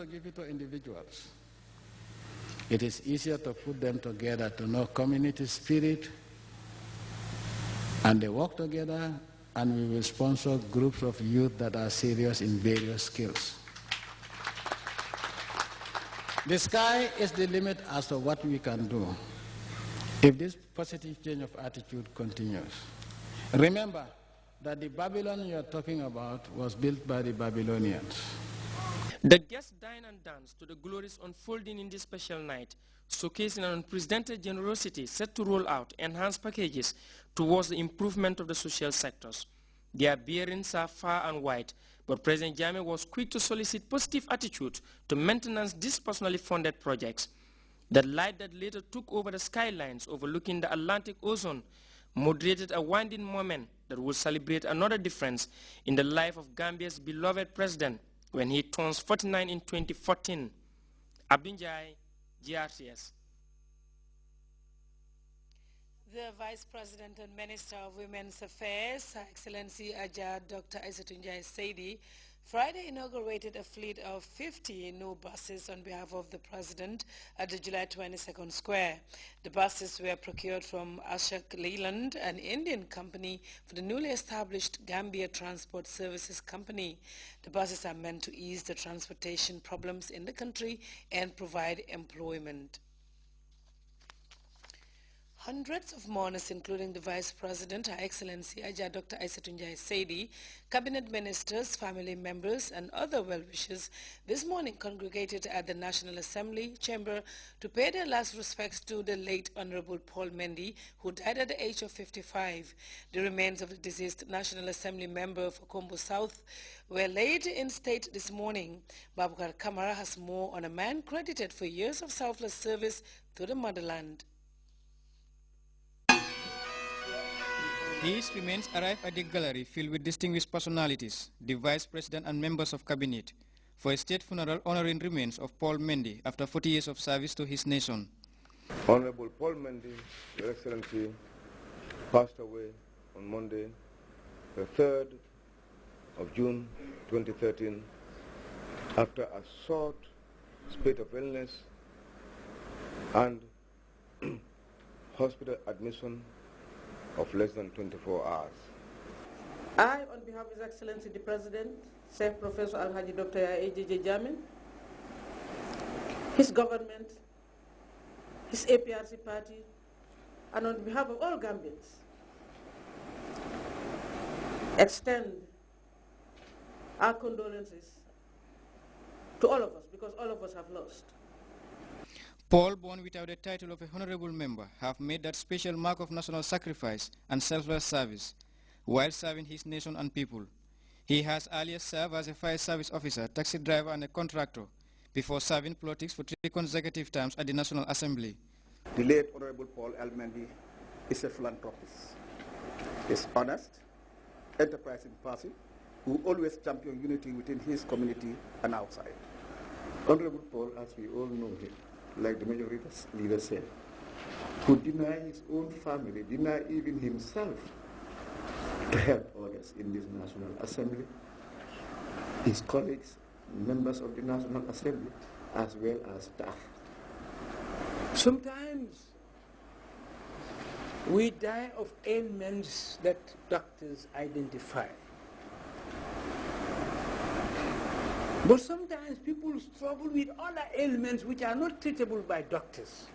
to give it to individuals. It is easier to put them together to know community spirit, and they work together, and we will sponsor groups of youth that are serious in various skills. The sky is the limit as to what we can do if this positive change of attitude continues. Remember that the Babylon you are talking about was built by the Babylonians. The guests dine and dance to the glories unfolding in this special night, showcasing an unprecedented generosity set to roll out enhanced packages towards the improvement of the social sectors. Their bearings are far and wide, but President Jammeh was quick to solicit positive attitude to maintenance these personally funded projects. The light that later took over the skylines overlooking the Atlantic Ocean moderated a winding moment that will celebrate another difference in the life of Gambia's beloved president when he turns 49 in 2014. Abdinjai, Grts. The Vice President and Minister of Women's Affairs, Her Excellency Ajah Dr. Isatunjai Saidi, Friday inaugurated a fleet of 50 new buses on behalf of the President at the July 22nd Square. The buses were procured from Ashok Leyland, an Indian company, for the newly established Gambia Transport Services Company. The buses are meant to ease the transportation problems in the country and provide employment. Hundreds of mourners, including the Vice President, Her Excellency Ajah Dr. Isatunjai Saidi, cabinet ministers, family members, and other well-wishers this morning congregated at the National Assembly chamber to pay their last respects to the late Honorable Paul Mendy, who died at the age of 55. The remains of the deceased National Assembly member for Kombo South were laid in state this morning. Babukar Kamara has more on a man credited for years of selfless service to the motherland. His remains arrive at the gallery filled with distinguished personalities, the Vice President and members of Cabinet, for a state funeral honoring remains of Paul Mendy after 40 years of service to his nation. Honorable Paul Mendy, Your Excellency, passed away on Monday, the 3rd of June 2013, after a short spate of illness and hospital admission of less than 24 hours. I, on behalf of His Excellency the President, Chief Professor Alhaji Dr. AJJ Jammeh, his government, his APRC party, and on behalf of all Gambians, extend our condolences to all of us, because all of us have lost. Paul, born without the title of a honorable member, have made that special mark of national sacrifice and selfless service while serving his nation and people. He has earlier served as a fire service officer, taxi driver, and a contractor before serving politics for 3 consecutive terms at the National Assembly. The late Honorable Paul L. Mendy is a philanthropist. He is honest, enterprising person who always championed unity within his community and outside. Honorable Paul, as we all know him, like the majority leader said, could deny his own family, deny even himself to help others in this National Assembly, his colleagues, members of the National Assembly, as well as staff. Sometimes we die of ailments that doctors identify. But sometimes people struggle with other ailments which are not treatable by doctors.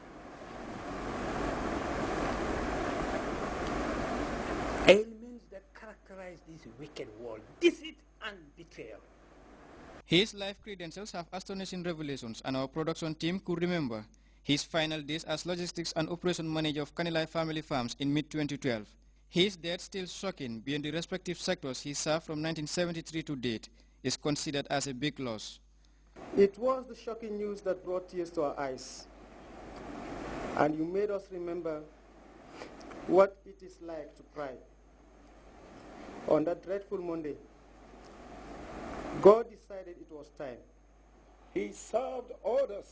Ailments that characterize this wicked world, deceit and betrayal. His life credentials have astonishing revelations, and our production team could remember his final days as logistics and operation manager of Kanilai Family Farms in mid-2012. His death, still shocking beyond the respective sectors he served from 1973 to date, is considered as a big loss. It was the shocking news that brought tears to our eyes, and you made us remember what it is like to cry. On that dreadful Monday, God decided it was time. He served others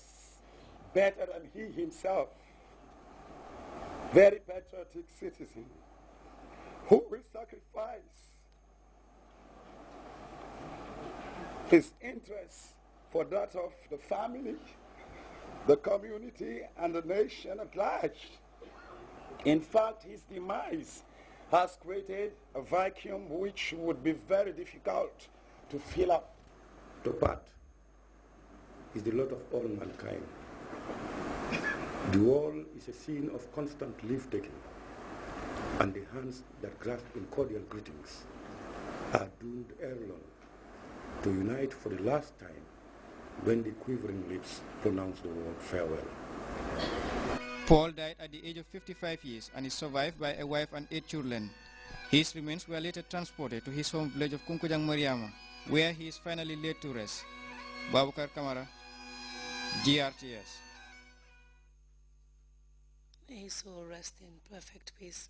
better than he himself. Very patriotic citizen who will sacrifice his interests for that of the family, the community, and the nation at large. In fact, his demise has created a vacuum which would be very difficult to fill up. To part is the lot of all mankind. The world is a scene of constant leave-taking, and the hands that grasp in cordial greetings are doomed ere long to unite for the last time when the quivering lips pronounce the word farewell. Paul died at the age of 55 years and is survived by a wife and 8 children. His remains were later transported to his home village of Kunkujang Mariama, where he is finally laid to rest. Babukar Kamara, GRTS. His soul rest in perfect peace.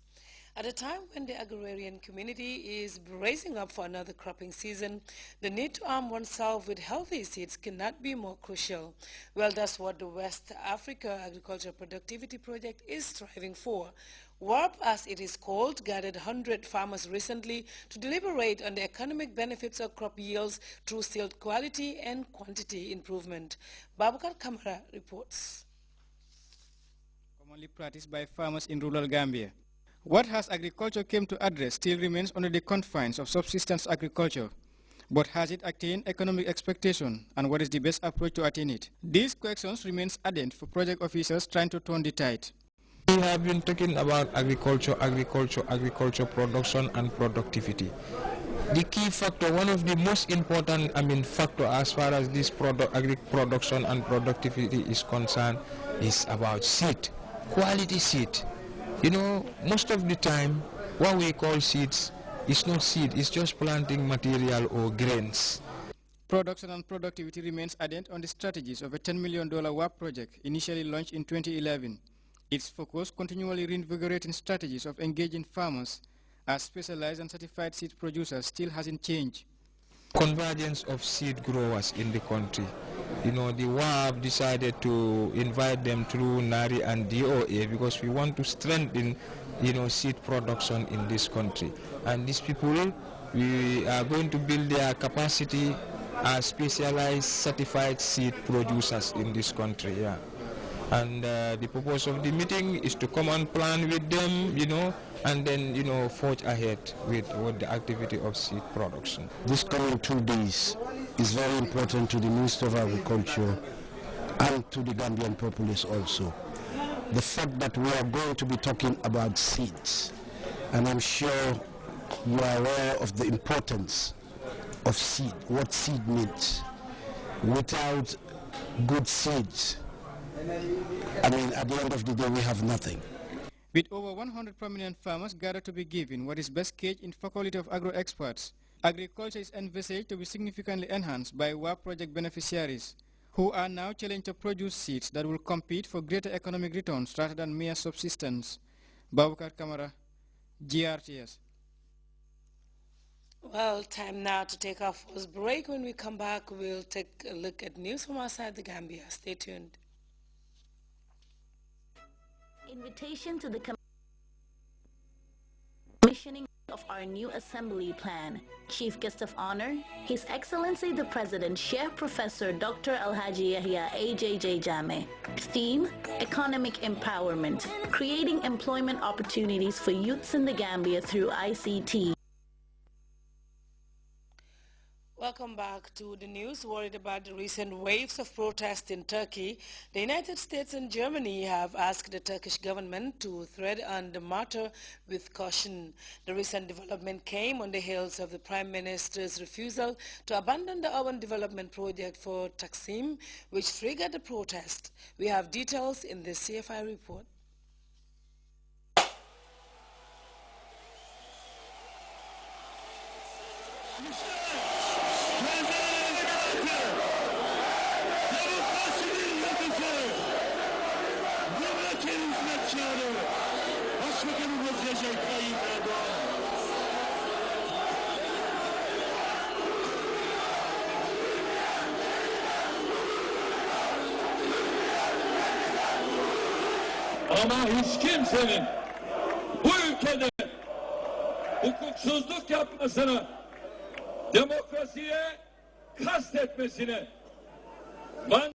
At a time when the agrarian community is bracing up for another cropping season, the need to arm oneself with healthy seeds cannot be more crucial. Well, that's what the West Africa Agricultural Productivity Project is striving for. WARP, as it is called, gathered 100 farmers recently to deliberate on the economic benefits of crop yields through seed quality and quantity improvement. Babukar Kamara reports. Commonly practiced by farmers in rural Gambia. What has agriculture came to address still remains under the confines of subsistence agriculture. But has it attained economic expectation, and what is the best approach to attain it? These questions remain ardent for project officers trying to turn the tide. We have been talking about agriculture, production and productivity. The key factor, one of the most important factor as far as this production and productivity is concerned is about seed, quality seed. You know, most of the time what we call seeds is not seed, it's just planting material or grains. Production and productivity remains ardent on the strategies of a $10 million WAP project initially launched in 2011. Its focus continually reinvigorating strategies of engaging farmers as specialized and certified seed producers still hasn't changed. Convergence of seed growers in the country. You know, the WAP decided to invite them through NARI and DOA because we want to strengthen, seed production in this country. And these people, we are going to build their capacity as specialized certified seed producers in this country, yeah. And the purpose of the meeting is to come and plan with them, and then, forge ahead with the activity of seed production. This coming 2 days is very important to the Minister of Agriculture and to the Gambian populace also. The fact that we are going to be talking about seeds, and I'm sure you are aware of the importance of seed, what seed means. Without good seeds, at the end of the day, we have nothing. With over 100 prominent farmers gathered to be given what is best caged in faculty of agro-experts, agriculture is envisaged to be significantly enhanced by WAP project beneficiaries, who are now challenged to produce seeds that will compete for greater economic returns rather than mere subsistence. Babukar Kamara, GRTS. Well, time now to take our first break. When we come back, we'll take a look at news from outside the Gambia. Stay tuned. Invitation to the commissioning of our new assembly plan. Chief guest of honor, His Excellency the President, Sheikh Professor Dr. Alhaji Yahya AJJ Jame. Theme, Economic Empowerment, creating employment opportunities for youths in the Gambia through ICT. Welcome back to the news. Worried about the recent waves of protest in Turkey, the United States and Germany have asked the Turkish government to tread on the matter with caution. The recent development came on the heels of the Prime Minister's refusal to abandon the urban development project for Taksim, which triggered the protest. We have details in this CFI report. Ama hiç kimsenin bu ülkede hukuksuzluk yapmasına, demokrasiye kastetmesine Man